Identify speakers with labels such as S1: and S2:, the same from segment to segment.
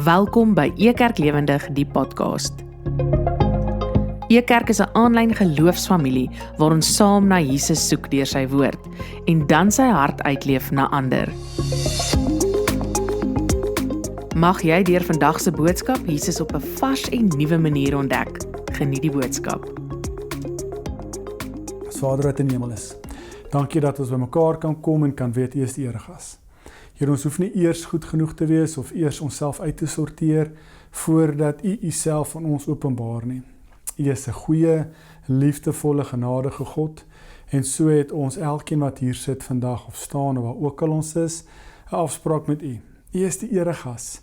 S1: Welkom by Ekerk Lewendig, die podcast. Ekerk is 'n aanlyn geloofsfamilie waar ons saam na Jesus soek deur sy woord en dan sy hart uitleef na ander. Mag jy deur vandag se boodskap Jesus op 'n vars en nuwe manier ontdek. Geniet die boodskap.
S2: Vader wat in die hemel is, dankie dat ons by mekaar kan kom en kan weet U is die eregas. Here, ons hoef nie eers goed genoeg te wees of eers onsself uit te sorteer voordat U Uself aan ons openbaar nie. U is 'n goeie, liefdevolle, genadige God en so het ons elkeen wat hier sit vandag of staan of waar ook al ons is, 'n afspraak met U. U is die eregas.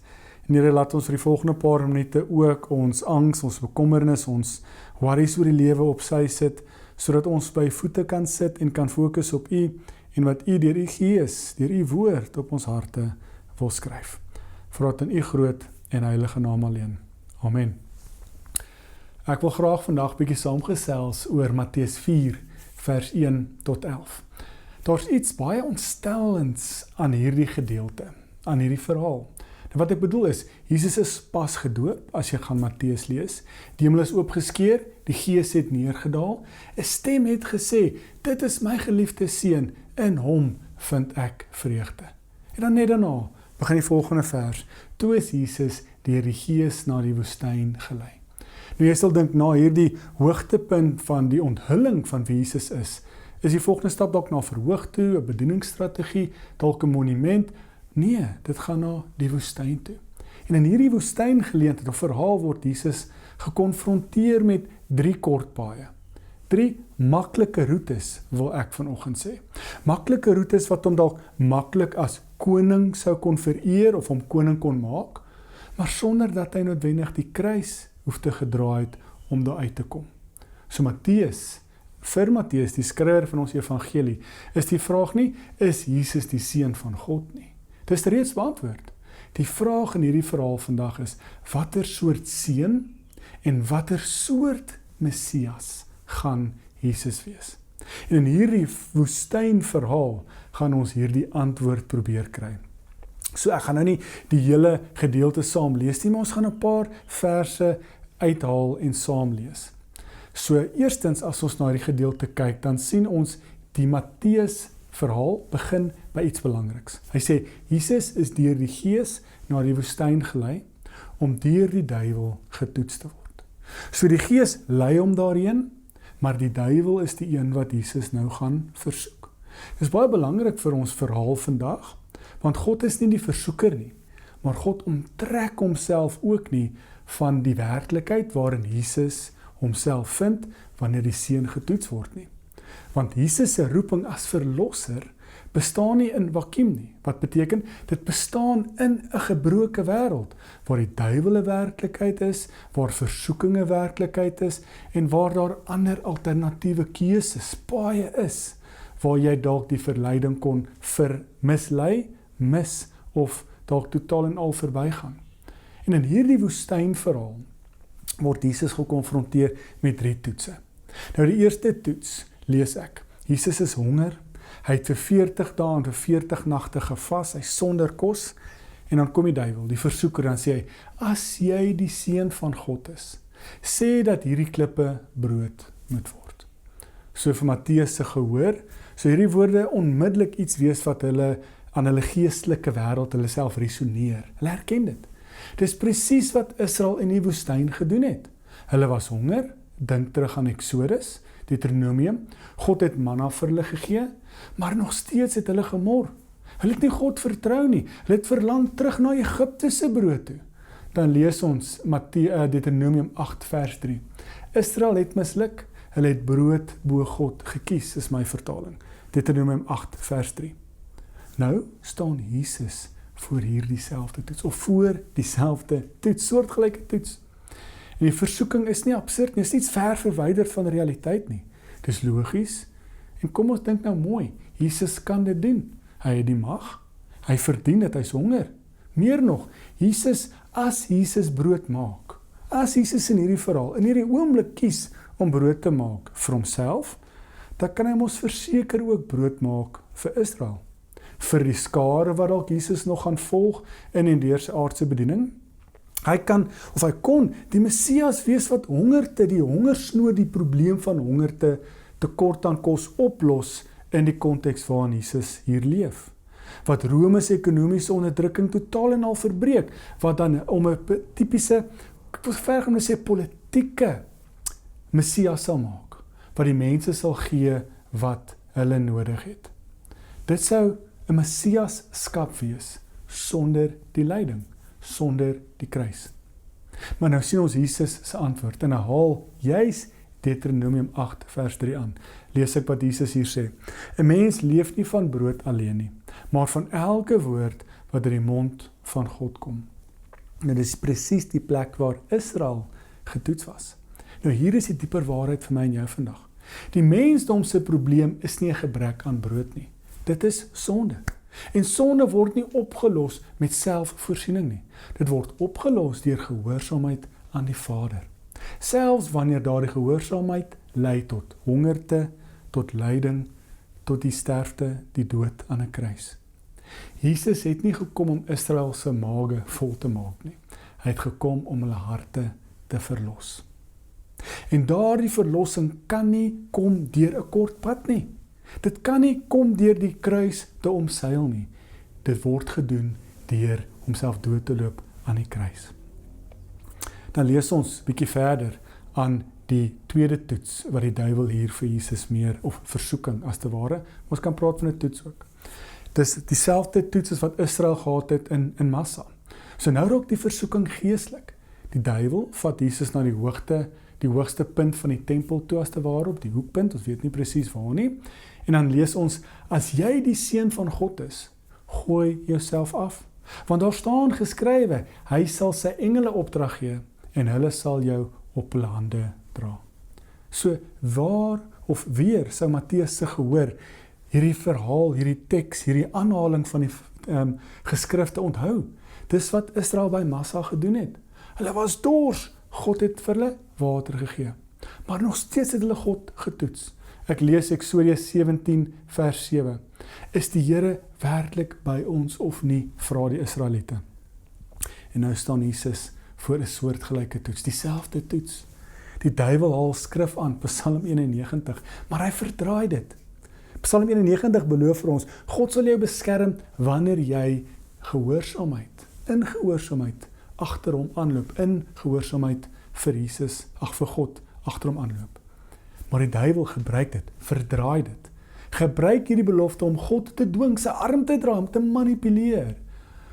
S2: En Here, laat ons vir die volgende paar minute ook ons angs, ons bekommernis, ons worries oor die lewe op sy sit, sodat ons by voete kan sit en kan fokus op U en wat U deur U Gees, deur U woord op ons harte wil skryf. Vra dit in U groot en heilige naam alleen. Amen. Ek wil graag vandag bietjie saamgesels oor Matteus 4 vers 1 tot 11. Daar's iets baie ontstellends aan hierdie gedeelte, aan hierdie verhaal. En wat ek bedoel is, Jesus is pas gedoop, as jy gaan Matteus lees. Die hemel is oopgeskeer, die Gees het neergedaal. 'n Stem het gesê, dit is my geliefde seun, in hom vind ek vreugde. En dan net daarna, begin die volgende vers, toe is Jesus deur die Gees na die woestyn gelei. Nou jy sal dink, na hierdie hoogtepunt van die onthulling van wie Jesus is die volgende stap dalk na verhoog toe, 'n bedieningsstrategie, dalk 'n monument. Nee, dit gaan na die woestyn toe. En in hierdie woestyngeleentheid of verhaal word Jesus gekonfronteer met 3 kort paaie. 3 maklike roetes, wil ek vanoggend sê. Maklike roetes wat hom dalk maklik as koning sou kon vereer of hom koning kon maak, maar sonder dat hy noodwendig die kruis hoef te gedra het om daar uit te kom. So vir Matteus, die skrywer van ons evangelie, is die vraag nie, is Jesus die seun van God nie? Dit is reeds beantwoord. Die vraag in hierdie verhaal vandag is, watter soort seun en watter soort Messias gaan Jesus wees? En in hierdie woestynverhaal gaan ons hierdie antwoord probeer kry. So ek gaan nou nie die hele gedeelte saam lees nie, maar ons gaan 'n paar verse uithaal en saam lees. So eerstens, as ons na die gedeelte kyk, dan sien ons die Matteus verhaal begin by iets belangriks. Hy sê, Jesus is deur die Gees na die woestyn gelei, om deur die duiwel getoets te word. So die Gees lei hom daarheen, maar die duiwel is die een wat Jesus nou gaan versoek. Dit is baie belangrik vir ons verhaal vandag, want God is nie die versoeker nie, maar God onttrek homself ook nie van die werklikheid waarin Jesus homself vind wanneer die seun getoets word nie. Want Jesus se roeping as verlosser bestaan nie in vakuum nie. Wat beteken? Dit bestaan in 'n gebroke wêreld, waar die duiwel 'n werklikheid is, waar versoekinge werklikheid is, en waar daar ander alternatiewe keuses baie is, waar jy dalk die verleiding kon mis of dalk totaal en al verbygaan. En in hierdie woestynverhaal word Jesus gekonfronteer met 3 toetse. Nou die eerste toets lees ek. Jesus is honger, hy het vir 40 dae en vir 40 nagte gevas, hy sonder kos, en dan kom die duiwel, die versoeker, dan sê hy, as jy die seun van God is, sê dat hierdie klippe brood moet word. So vir Matteus se gehoor, so hierdie woorde onmiddellik iets wees wat hulle aan hulle geestelike wêreld hulle self resoneer. Hulle herken dit. Dis presies wat Israel in die woestyn gedoen het. Hulle was honger, dink terug aan Exodus, Deuteronomium, God het manna vir hulle gegee, maar nog steeds het hulle gemor. Hulle het nie God vertrou nie, hulle het verlang terug na Egipte se brood toe. Dan lees ons Deuteronomium 8 vers 3. Israel het misluk, hulle het brood bo God gekies, is my vertaling. Deuteronomium 8 vers 3. Nou staan Jesus voor hierdie selfde toets, of voor dieselfde toets, soortgelyke toets. En die versoeking is nie absurd nie, is iets ver verwyderd van realiteit nie. Dit is logies, en kom ons dink nou mooi, Jesus kan dit doen. Hy het die mag, hy verdien dit, hy is honger. Meer nog, as Jesus brood maak, as Jesus in hierdie verhaal, in hierdie oomblik kies om brood te maak vir homself, dan kan hy ons verseker ook brood maak vir Israel. Vir die skare wat dalk Jesus nog gaan volg in en deur sy aardse bediening, Hy kon die Messias wees wat hongerte, die hongersnood, die probleem van hongerte, tekort aan kos oplos in die konteks waarin Jesus hier leef. Wat Rome se ekonomiese onderdrukking totaal en al verbreek, wat dan om 'n tipiese, ek wil verder gaan sê politieke Messias sal maak, wat die mense sal gee wat hulle nodig het. Dit sou 'n Messiaskap wees sonder die lyding, sonder die kruis. Maar nou sien ons Jesus se antwoord en hy haal juis Deuteronomium 8 vers 3 aan. Lees ek wat Jesus hier sê. 'n Mens leef nie van brood alleen nie, maar van elke woord wat uit die mond van God kom. Nou dis presies die plek waar Israel getoets was. Nou hier is die dieper waarheid vir my en jou vandag. Die mensdom se probleem is nie 'n gebrek aan brood nie. Dit is sonde. En sonde word nie opgelos met selfvoorsiening nie. Dit word opgelos deur gehoorsaamheid aan die Vader. Selfs wanneer daardie gehoorsaamheid lei tot hongerte, tot lyding, tot die sterfte, die dood aan 'n kruis. Jesus het nie gekom om Israel se maage vol te maak nie. Hy het gekom om hulle harte te verlos. En daardie verlossing kan nie kom deur 'n kort pad nie. Dit kan nie kom deur die kruis te omseil nie. Dit word gedoen deur homself dood te loop aan die kruis. Dan lees ons bietjie verder aan die tweede toets wat die duiwel hier vir Jesus meer, of versoeking as te ware. Ons kan praat van 'n toets ook. Dis dieselfde toets as wat Israel gehad het in Massa. So nou raak die versoeking geestelik. Die duiwel vat Jesus na die hoogste punt van die tempel toe as te ware, op die hoekpunt, ons weet nie presies waar nie. En dan lees ons, as jy die seun van God is, gooi jouself af. Want daar staan geskrywe, hy sal sy engele opdrag gee, en hulle sal jou op hulle hande dra. So waar of weer sou Matteus se gehoor hierdie verhaal, hierdie teks, hierdie aanhaling van die geskrifte onthou? Dis wat Israel by Massa gedoen het. Hulle was dors, God het vir hulle water gegee. Maar nog steeds het hulle God getoets. Ek lees Eksodus 17 vers 7. Is die Here werklik by ons of nie, vra die Israeliete. En nou staan Jesus voor 'n soortgelyke toets, dieselfde toets. Die duiwel haal skrif aan, Psalm 91, maar hy verdraai dit. Psalm 91 beloof vir ons, God sal jou beskerm wanneer jy in gehoorsaamheid agter hom aanloop, in gehoorsaamheid vir Jesus, vir God, agter hom aanloop. Maar die duiwel gebruik dit, verdraai dit. Gebruik hierdie belofte om God te dwing, sy arm te dra, om te manipuleer.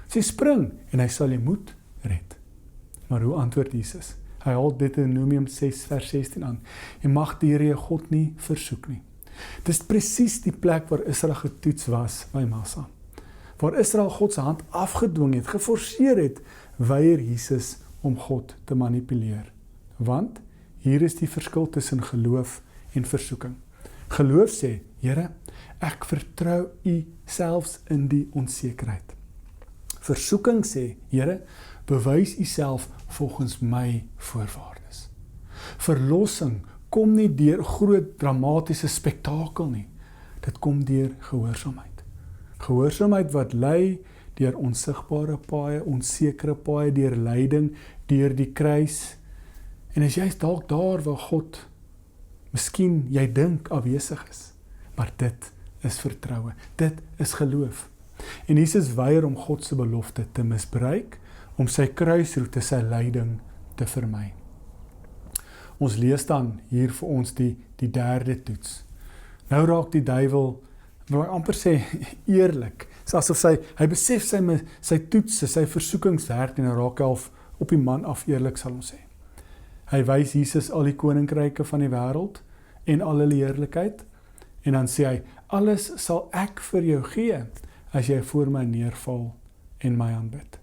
S2: Sy spring en hy sal jou moed red. Maar hoe antwoord Jesus? Hy haal Deuteronomium 6 vers 16 aan. Jy mag die Here jou God nie versoek nie. Dis presies die plek waar Israel getoets was by Massa. Waar Israel God se hand afgedwing het, geforseer het, weier Jesus om God te manipuleer. Want hier is die verskil tussen geloof en versoeking. Geloof sê, Here, ek vertrou U selfs in die onsekerheid. Versoeking sê, Here, bewys U self volgens my voorwaardes. Verlossing kom nie deur groot dramatiese spektakel nie. Dit kom deur gehoorsaamheid. Gehoorsaamheid wat lei deur onsigbare paaie, onsekere paaie, deur lyding, deur die kruis. En as jy dalk daar waar God, miskien jy dink afwesig is, maar dit is vertroue, dit is geloof. En Jesus weier om God se belofte te misbruik, om sy kruisroete, sy lyding te vermy. Ons lees dan hier vir ons die derde toets. Nou raak die duiwel, wil ek amper sê, eerlik. Dis asof hy besef sy toets, sy versoekingswerk, en hy raak half op die man af eerlik, sal ons sê. Hy wys Jesus al die koninkryke van die wêreld en al hulle heerlikheid, en dan sê hy, alles sal ek vir jou gee, as jy voor my neerval en my aanbid.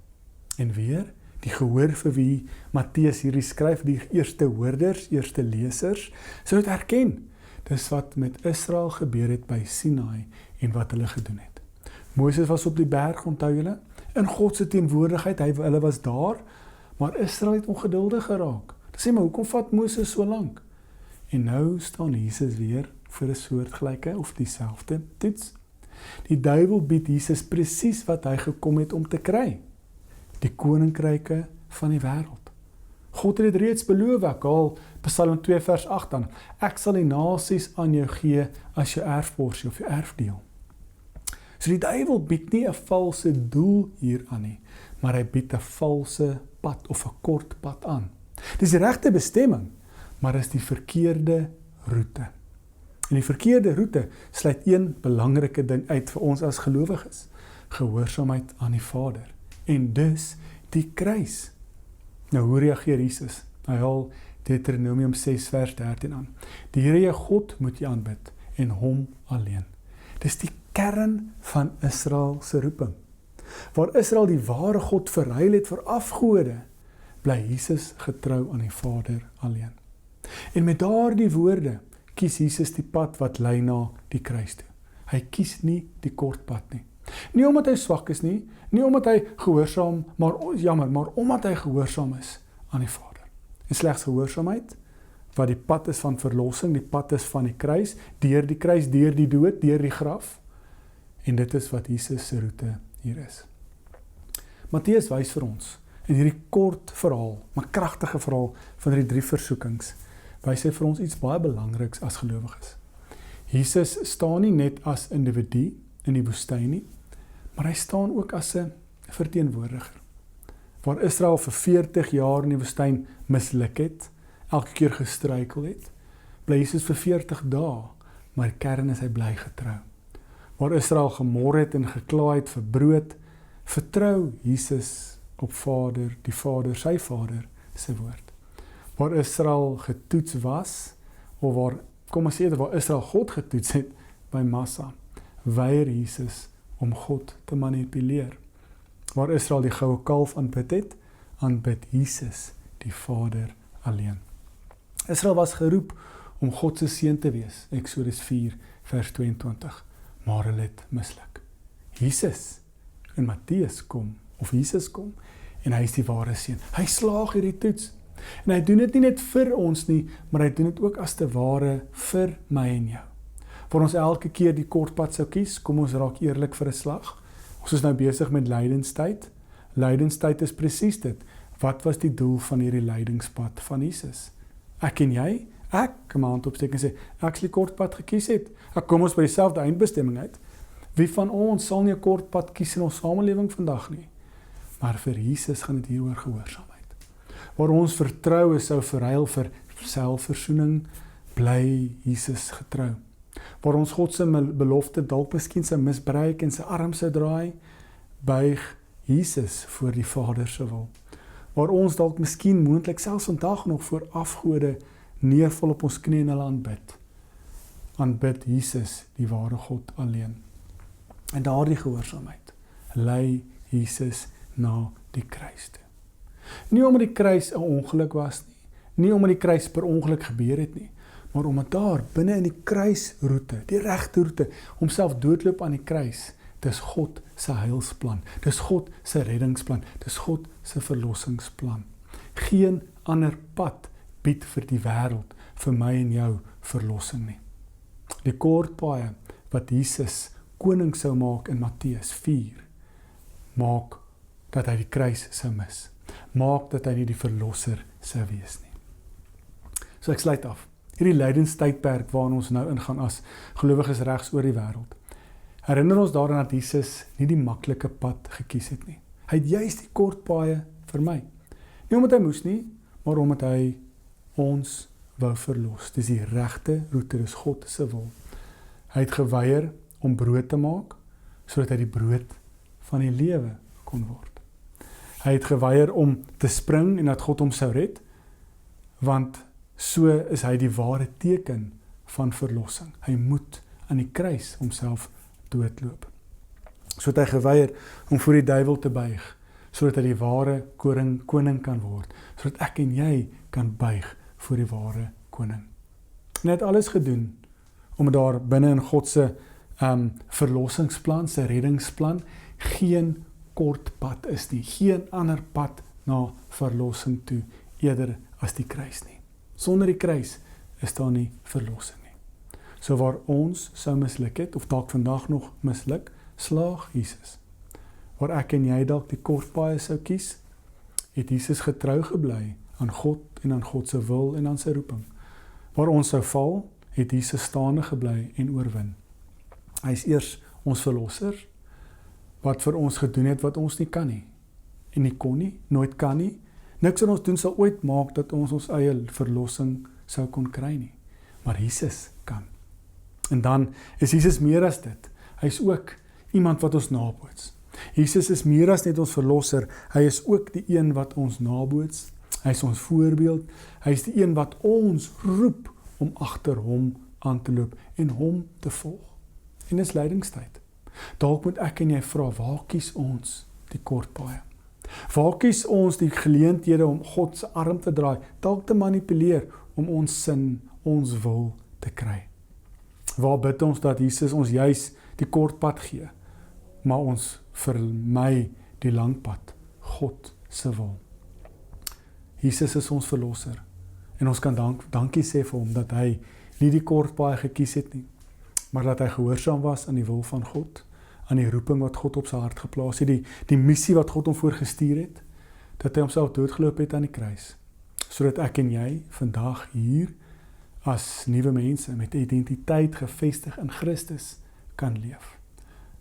S2: En weer, die gehoor vir wie Matteus hierdie skryf, die eerste hoorders, eerste lesers, sou dit erken. Dis wat met Israel gebeur het by Sinai en wat hulle gedoen het. Moses was op die berg, onthou julle, in God se teenwoordigheid, hulle was daar, maar Israel het ongeduldig geraak. Hulle sê, maar hoekom vat Moses so lank? En nou staan Jesus weer vir 'n soortgelyke of dieselfde toets. Die duiwel bied Jesus presies wat hy gekom het om te kry. Die koninkryke van die wêreld. God het dit reeds beloof, ek haal Psalm 2 vers 8 aan. Ek sal die nasies aan jou gee as jou erfporsie of jou erfdeel. So die duiwel bied nie 'n valse doel hier aan nie, maar hy bied 'n valse pad of 'n kort pad aan. Dis die regte bestemming, maar is die verkeerde roete. En die verkeerde roete sluit een belangrike ding uit vir ons as gelowiges: gehoorsaamheid aan die Vader. En dus die kruis. Nou hoe reageer Jesus? Hy haal Deuteronomium 6 vers 13 aan. Die Here jou God moet jy aanbid en hom alleen. Dis die kern van Israel se roeping. Waar Israel die ware God verruil het vir afgode, bly Jesus getrou aan die Vader alleen. En met daardie woorde kies Jesus die pad wat lei na die kruis toe. Hy kies nie die kort pad nie. Nie omdat hy swak is nie omdat hy gehoorsaam, maar omdat hy gehoorsaam is aan die Vader. En slegs gehoorsaamheid, wat die pad is van verlossing, die pad is van die kruis, deur die dood, deur die graf. En dit is wat Jesus se roete hier is. Matteus wys vir ons, in hierdie kort verhaal, maar kragtige verhaal van hierdie 3 versoekings, wys hy vir ons iets baie belangriks as gelowiges. Jesus staan nie net as individu in die woestyn nie, maar hy staan ook as 'n verteenwoordiger. Waar Israel vir 40 jaar in die woestyn misluk het, elke keer gestruikel het, bly Jesus vir 40 dae, maar die kern is hy bly getrou. Waar Israel gemor het en gekla het vir brood, vertrou Jesus op Vader, die Vader, sy Vader se woord. Waar Israel getoets was, of waar Israel God getoets het by Massa, weier Jesus om God te manipuleer. Waar Israel die goue kalf aanbid het, aanbid Jesus die Vader alleen. Israel was geroep om God se seun te wees, Eksodus 4 vers 22, maar hulle het misluk. Jesus kom, en hy is die ware seun. Hy slaag hierdie toets. En hy doen dit nie net vir ons nie, maar hy doen dit ook as te ware vir my en jou. Waar ons elke keer die kort pad sou kies, kom ons raak eerlik vir 'n slag. Ons is nou besig met lydenstyd. Lydenstyd is presies dit. Wat was die doel van hierdie lydingspad van Jesus? Ek en jy, ek kan my hand opsteek en sê, ek sal die kort pad gekies het. Ek kom ons by dieselfde eindbestemming uit. Wie van ons sal nie 'n kort pad kies in ons samelewing vandag nie? Maar vir Jesus gaan dit hier oor gehoorsaamheid. Waar ons vertroue sou verruil vir selfversoening, bly Jesus getrou. Waar ons God se belofte dalk miskien sou misbruik en sy arm sou draai, buig Jesus voor die Vader se wil. Waar ons dalk miskien moontlik selfs vandag nog voor afgode neerval op ons knie en hulle aanbid Jesus die ware God alleen. En daardie gehoorsaamheid lei Jesus na die kruis toe. Nie omdat die kruis 'n ongeluk was nie omdat die kruis per ongeluk gebeur het nie, maar omdat daar binne in die kruisroete, die regte roete, homself doodloop aan die kruis, dis God se heilsplan, dis God se reddingsplan, dis God se verlossingsplan. Geen ander pad bied vir die wêreld, vir my en jou verlossing nie. Die kort paaie wat Jesus koning sou maak in Matteus 4, maak dat hy die kruis sou mis. Maak dat hy nie die verlosser sou wees nie. So ek sluit af. Hierdie lydenstydperk waarin ons nou ingaan as gelowiges regs oor die wêreld. Herinner ons daaraan dat Jesus nie die maklike pad gekies het nie. Hy het juist die kort paaie vir my. Nie omdat hy moes nie, maar omdat hy ons wou verlos. Dis die regte roete, dis God se wil. Hy het geweier om brood te maak, sodat hy die brood van die lewe kon word. Hy het geweier om te spring en dat God hom sou red, want so is hy die ware teken van verlossing. Hy moet aan die kruis homself doodloop. So het hy geweier om voor die duiwel te buig, sodat hy die ware koning kan word, sodat ek en jy kan buig voor die ware koning. En hy het alles gedoen, omdat daar binne in God se verlossingsplan, sy reddingsplan, geen kort pad is nie, geen ander pad na verlossing toe, eerder as die kruis nie. Sonder die kruis is daar nie verlossing nie. So waar ons sou misluk het, of dalk vandag nog misluk, slaag Jesus. Waar ek en jy dalk die kort paaie sou kies, het Jesus getrou gebly aan God en aan God se wil en aan sy roeping. Waar ons sou val, het Jesus staande gebly en oorwin. Hy is eers ons verlosser, wat vir ons gedoen het wat ons nie kan nie. En nie kon nie, nooit kan nie. Niks wat ons doen sal ooit maak dat ons eie verlossing sou kon kry nie. Maar Jesus kan. En dan is Jesus meer as dit. Hy is ook iemand wat ons naboots. Jesus is meer as net ons verlosser. Hy is ook die een wat ons naboots. Hy is ons voorbeeld. Hy is die een wat ons roep om agter hom aan te loop en hom te volg. En dis lydingstyd. Dalk moet ek en jy vra, waar kies ons die kort paaie? Waar kies ons die geleenthede om God se arm te draai, dalk te manipuleer om ons sin, ons wil te kry? Waar bid ons dat Jesus ons juis die kort pad gee, maar ons vermy die lang pad, God se wil. Jesus is ons verlosser en ons kan dankie sê vir hom dat hy nie die kort paai gekies het nie, maar dat hy gehoorsaam was aan die wil van God, aan die roeping wat God op sy hart geplaas het, die missie wat God hom voorgestuur het, dat hy homself doodgeloop het aan die kruis, sodat ek en jy vandag hier as nuwe mense met identiteit gevestig in Christus kan leef.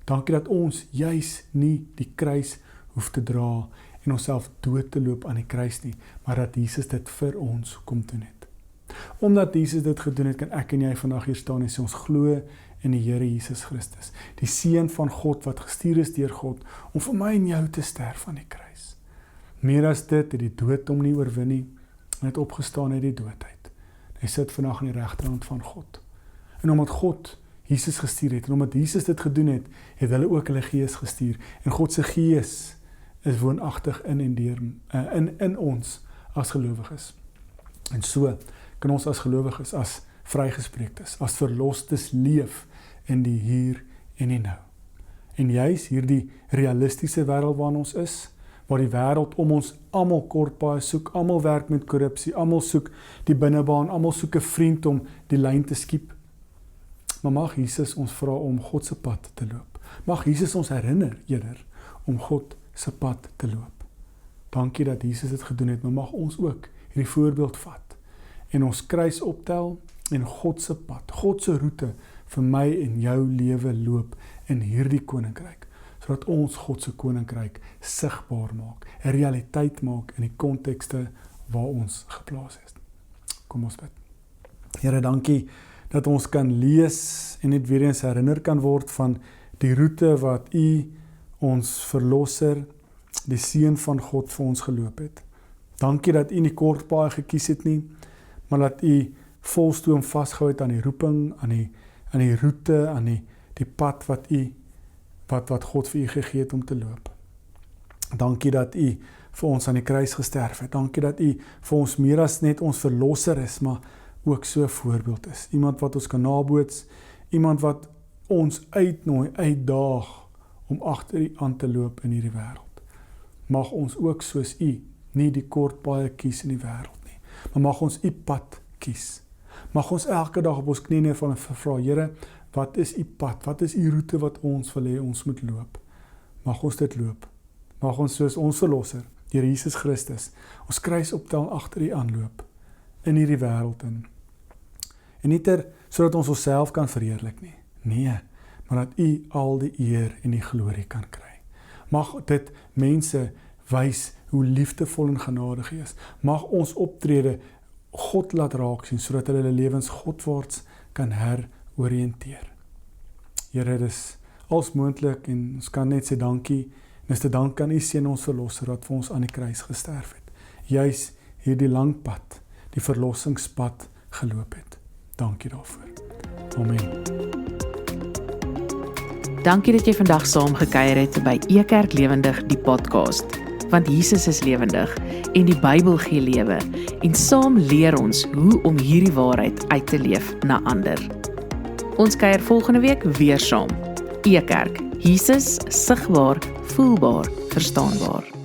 S2: Dankie dat ons juis nie die kruis hoef te dra en onsself dood te loop aan die kruis nie, maar dat Jesus dit vir ons kom doen het. Omdat Jesus dit gedoen het, kan ek en jy vandag hier staan en sê ons glo in die Here Jesus Christus, die Seun van God wat gestuur is deur God om vir my en jou te sterf aan die kruis. Meer as dit, het die dood hom nie oorwin nie, en het opgestaan uit die doodheid. Hy sit vandag aan die regterhand van God. En omdat God Jesus gestuur het, en omdat Jesus dit gedoen het, het hulle ook hulle Gees gestuur. En God se Gees is woonagtig in ons as gelowiges. En so kan ons as gelowiges, as vrygespreektes, as verlostes leef in die hier en die nou. En juis hierdie realistiese wêreld waarin ons is, waar die wêreld om ons almal kortpaaie soek, almal werk met korrupsie, almal soek die binnebaan, almal soek 'n vriend om die lyn te skiep. Maar mag Jesus ons vra om God se pad te loop. Mag Jesus ons herinner eerder om God se pad te loop. Dankie dat Jesus dit gedoen het, maar mag ons ook hierdie voorbeeld vat en ons kruis optel en God se pad, God se roete vir my en jou lewe loop in hierdie koninkryk, sodat ons God se koninkryk sigbaar maak, 'n realiteit maak in die kontekste waar ons geplaas is. Kom ons bid. Here, dankie dat ons kan lees en net weer eens herinner kan word van die roete wat U, ons verlosser, die Seun van God vir ons geloop het. Dankie dat U nie kort paai gekies het nie, maar dat U volstoom vasgehou het aan die roeping, aan die roete, aan die pad wat God vir U gegee het om te loop. Dankie dat U vir ons aan die kruis gesterf het. Dankie dat U vir ons meer as net ons verlosser is, maar ook so 'n voorbeeld is. Iemand wat ons kan naboots, iemand wat ons uitnooi, uitdaag om agter U aan te loop in hierdie wêreld. Mag ons ook soos U nie die kort paaie kies in die wêreld nie, maar mag ons U pad kies. Mag ons elke dag op ons knieë neerval en vra, Here, wat is U pad? Wat is U roete wat ons wil hê ons moet loop? Mag ons dit loop. Mag ons soos ons verlosser, Here Jesus Christus, ons kruis optel agter U aanloop in hierdie wêreld in. En nie sodat ons onsself kan verheerlik nie. Nee, maar dat U al die eer en die glorie kan kry. Mag dit mense wys hoe liefdevol en genadig U is. Mag ons optrede God laat raak sien, sodat hulle lewens Godwaarts kan heroriënteer. Here, dit is als moontlik en ons kan net sê dankie, en is te dank aan U Seun ons verlosser, wat vir ons aan die kruis gesterf het. Juis hierdie lang pad, die verlossingspad geloop het. Dankie daarvoor. Amen.
S1: Dankie dat jy vandag saam gekuier het by Ekerk Lewendig, die podcast. Want Jesus is lewendig en die Bybel gee lewe en saam leer ons hoe om hierdie waarheid uit te leef na ander. Ons kuier volgende week weer saam. Ekerk, Jesus sigbaar, voelbaar, verstaanbaar.